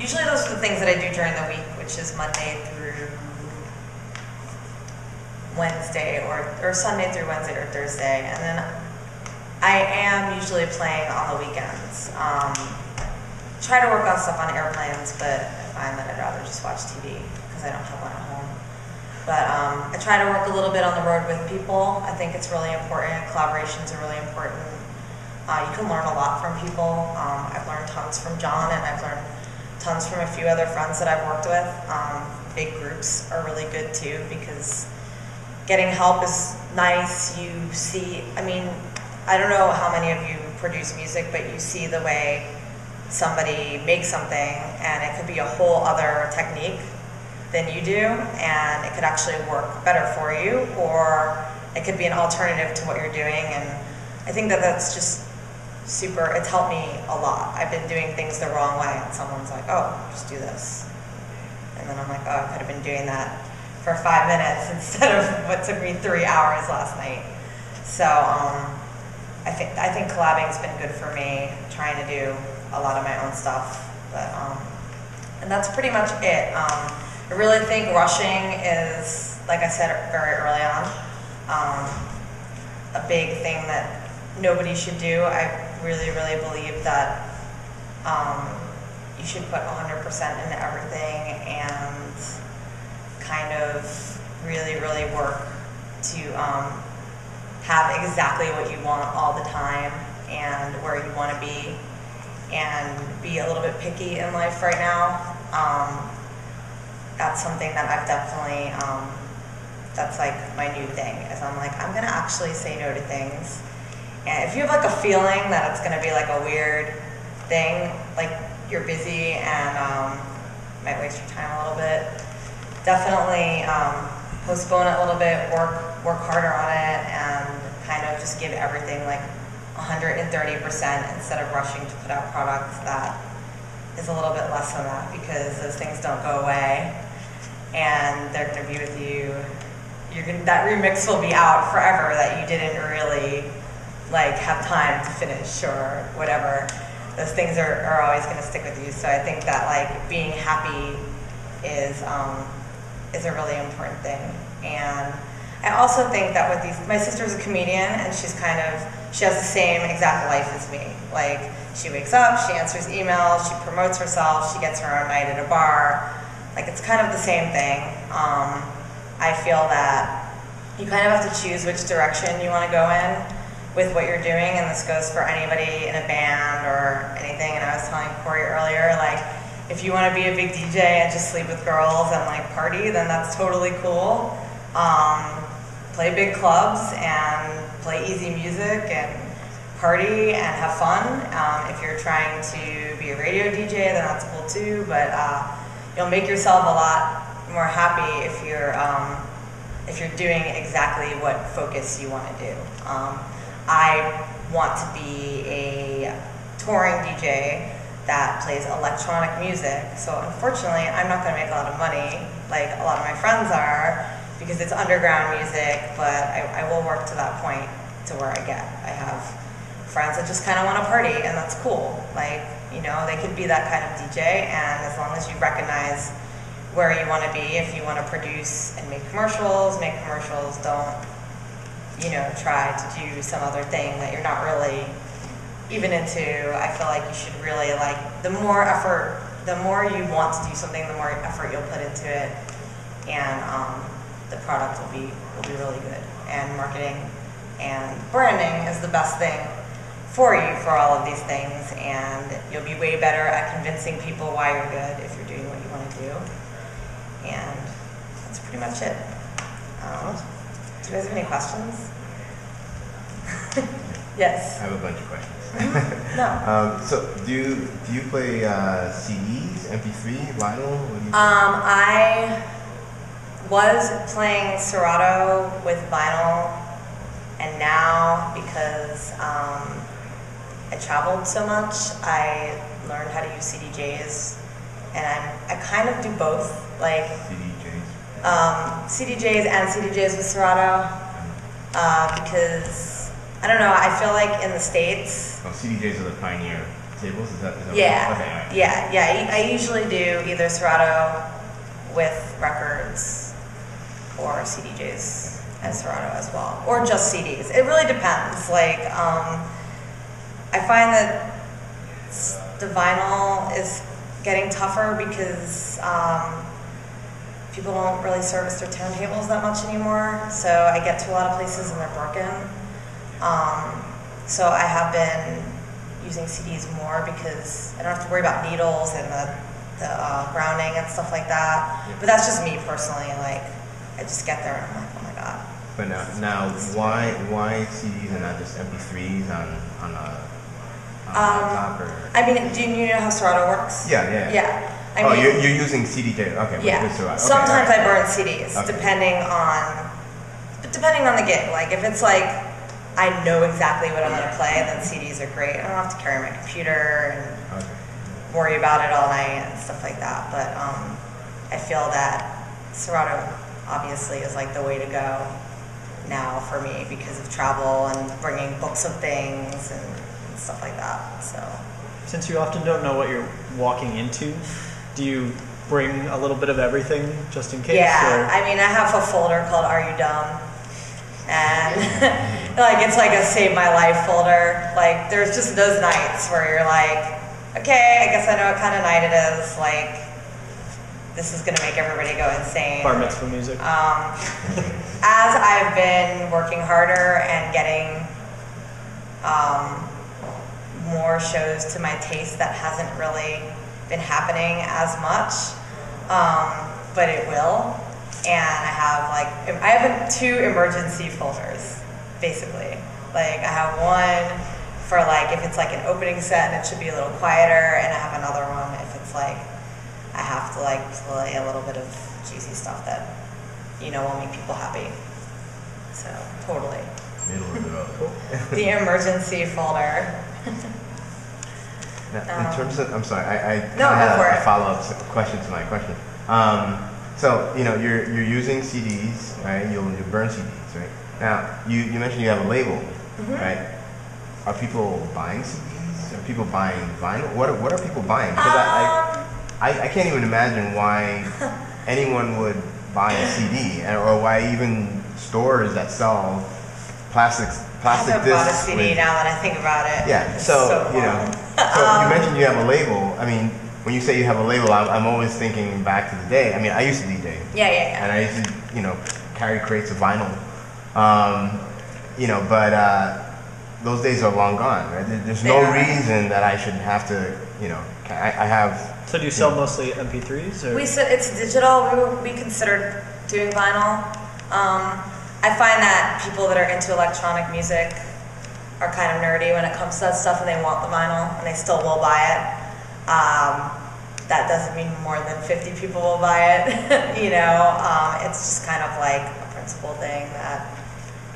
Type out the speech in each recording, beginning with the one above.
usually those are the things that I do during the week, which is Monday through Wednesday, or Sunday through Wednesday or Thursday, and then I am usually playing on the weekends. Try to work on stuff on airplanes, but I find that I'd rather just watch TV because I don't have one at home. But I try to work a little bit on the road with people. I think it's really important. Collaborations are really important. You can learn a lot from people. I've learned tons from John, and I've learned tons from a few other friends that I've worked with. Big groups are really good too, because getting help is nice. You see, I mean, I don't know how many of you produce music, but you see the way somebody makes something, and it could be a whole other technique than you do, and it could actually work better for you, or it could be an alternative to what you're doing. And I think that that's just super, it's helped me a lot. I've been doing things the wrong way, and someone's like, oh, just do this. And then I'm like, oh, I could have been doing that for 5 minutes instead of what took me 3 hours last night. So I think collabing's been good for me, trying to do a lot of my own stuff. But and that's pretty much it. I really think rushing is, like I said very early on, a big thing that nobody should do. I really, really believe that you should put 100% into everything and kind of really, really work to have exactly what you want all the time and where you want to be, and be a little bit picky in life right now. That's something that I've definitely, that's like my new thing, is I'm like, I'm gonna actually say no to things. And if you have like a feeling that it's gonna be like a weird thing, like you're busy and might waste your time a little bit, definitely postpone it a little bit, work harder on it, and kind of just give everything like 130% instead of rushing to put out products that is a little bit less than that, because those things don't go away and they're going to be with you. That remix will be out forever that you didn't really like have time to finish or whatever. Those things are always going to stick with you. So I think that like being happy is a really important thing. And I also think that with these, my sister's a comedian, and she has the same exact life as me. Like, she wakes up, she answers emails, she promotes herself, she gets her own night at a bar. Like, it's kind of the same thing. I feel that you kind of have to choose which direction you want to go in with what you're doing, and this goes for anybody in a band or anything. And I was telling Corey earlier, like, if you want to be a big DJ and just sleep with girls and like party, then that's totally cool. Play big clubs and play easy music and party and have fun. If you're trying to be a radio DJ, then that's cool too, but you'll make yourself a lot more happy if you're doing exactly what focus you want to do. I want to be a touring DJ that plays electronic music, so unfortunately I'm not going to make a lot of money like a lot of my friends are, because it's underground music, but I will work to that point to where I have friends that just kind of want to party, and that's cool. Like, you know, they could be that kind of DJ, and as long as you recognize where you want to be, if you want to produce and make commercials, don't, you know, try to do some other thing that you're not really even into. I feel like you should really, like, the more you want to do something, the more effort you'll put into it, and the product will be really good. And marketing and branding is the best thing for you for all of these things, and you'll be way better at convincing people why you're good if you're doing what you want to do. And that's pretty much it. Do you guys have any questions? Yes. I have a bunch of questions. No. So do you play CDs, MP3, vinyl? What do you I was playing Serato with vinyl, and now because I traveled so much, I learned how to use CDJs, and I kind of do both, like CDJs and CDJs with Serato, because I don't know, I feel like in the States, CDJs are the pioneer tables? Is that Yeah, okay, all right. yeah. I usually do either Serato with records or CDJs and Serato as well, or just CDs. It really depends. Like, I find that the vinyl is getting tougher because people don't really service their turntables that much anymore. So I get to a lot of places and they're broken. So I have been using CDs more because I don't have to worry about needles and the grounding and stuff like that. Yeah. But that's just me personally. Like, I just get there and I'm like, oh my god. But now, why CDs and not just MP3s on a laptop or? I mean, do you know how Serato works? Yeah. Yeah. I Oh, mean, you're using CDJ. Okay. Yeah. With Serato. Okay, Sometimes all right. I burn CDs, Okay. depending on the gig. Like, if it's like I know exactly what I'm gonna play, then CDs are great. I don't have to carry my computer and worry about it all night and stuff like that. But I feel that Serato obviously is like the way to go now for me because of travel and bringing books of things and stuff like that. So, since you often don't know what you're walking into, do you bring a little bit of everything just in case? yeah, or? I mean, I have a folder called Are You Dumb? And like, it's like a Save My Life folder. Like, there's just those nights where you're like, okay, I guess I know what kind of night it is. Like, this is gonna make everybody go insane. Bar mitzvah music. As I've been working harder and getting more shows to my taste, that hasn't really been happening as much, but it will. And I have two emergency folders, basically. Like, I have one for like if it's like an opening set and it should be a little quieter, and I have another one if it's like I have to like play a little bit of juicy stuff that will make people happy. So totally. Middle of the road. Cool. The emergency folder. Now, in terms of, I'm sorry, I No, go have for a it. follow-up question to my question. So you're using CDs, right? You burn CDs, right? Now you mentioned you have a label, right? Are people buying CDs? Are people buying vinyl? What are people buying? Because I can't even imagine why anyone would buy a CD, or why even stores that sell plastic I haven't bought a discs. CD now that I think about it. Yeah, It's so you know, fun. so you mentioned you have a label. I mean, when you say you have a label, I'm always thinking back to the day. I mean, I used to DJ. Yeah. And I used to, carry crates of vinyl. But those days are long gone, right? There's no reason that I should have to, I have. So do you sell mostly MP3s? Or? It's digital. We considered doing vinyl. I find that people that are into electronic music are kind of nerdy when it comes to that stuff, and they want the vinyl, and they still will buy it. That doesn't mean more than 50 people will buy it. It's just kind of like a principle thing that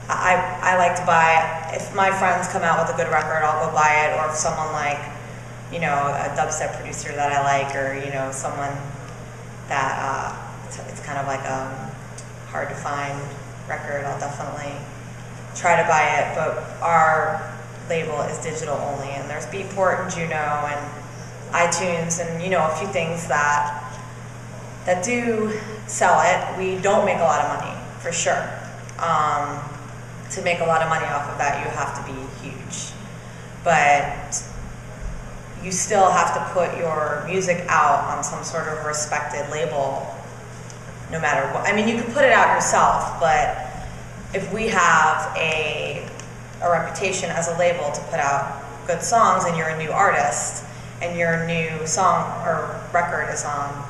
I like to buy. If my friends come out with a good record, I'll go buy it, or if someone like, a dubstep producer that I like, or, someone that it's kind of like a hard to find record, I'll definitely try to buy it. But our label is digital only, and there's Beatport and Juno and iTunes and a few things that do sell it. We don't make a lot of money, for sure. To make a lot of money off of that, you have to be huge, but you still have to put your music out on some sort of respected label, no matter what. I mean, you can put it out yourself, but if we have a reputation as a label to put out good songs, and you're a new artist, and your new song or record is on,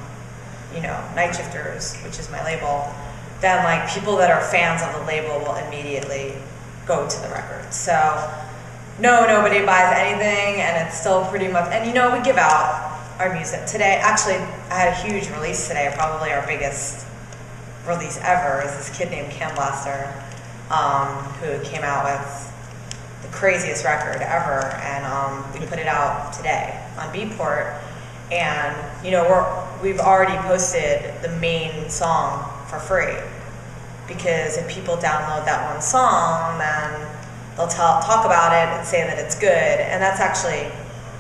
Night Shifters, which is my label, then like people that are fans of the label will immediately go to the record. So no, nobody buys anything, and it's still pretty much, and we give out our music. Today, actually, I had a huge release today, probably our biggest release ever, is this kid named Cam Blaster, who came out with the craziest record ever, and we put it out today on Beatport, and we've already posted the main song for free, because if people download that one song, then they'll talk about it and say that it's good, and that's actually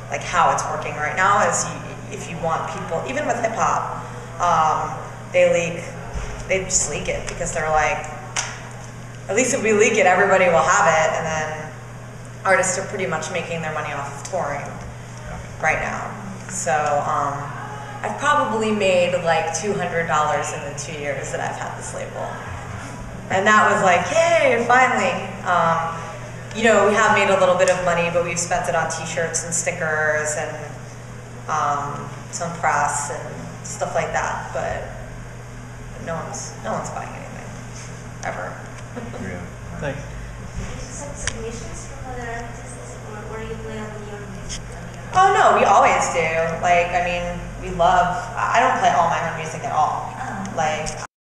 like how it's working right now is if you want people, even with hip hop, they just leak it because they're like, at least if we leak it, everybody will have it, and then artists are pretty much making their money off of touring right now. So I've probably made like $200 in the 2 years that I've had this label. And that was like, hey, finally. You know, we have made a little bit of money, but we've spent it on t-shirts and stickers and some press and stuff like that. But no one's buying anything, ever. Yeah. Thanks. Do you accept submissions from other artists, or you play on your music? Oh no, we always do. Like, I mean, we love, I don't play all my own music at all. Like,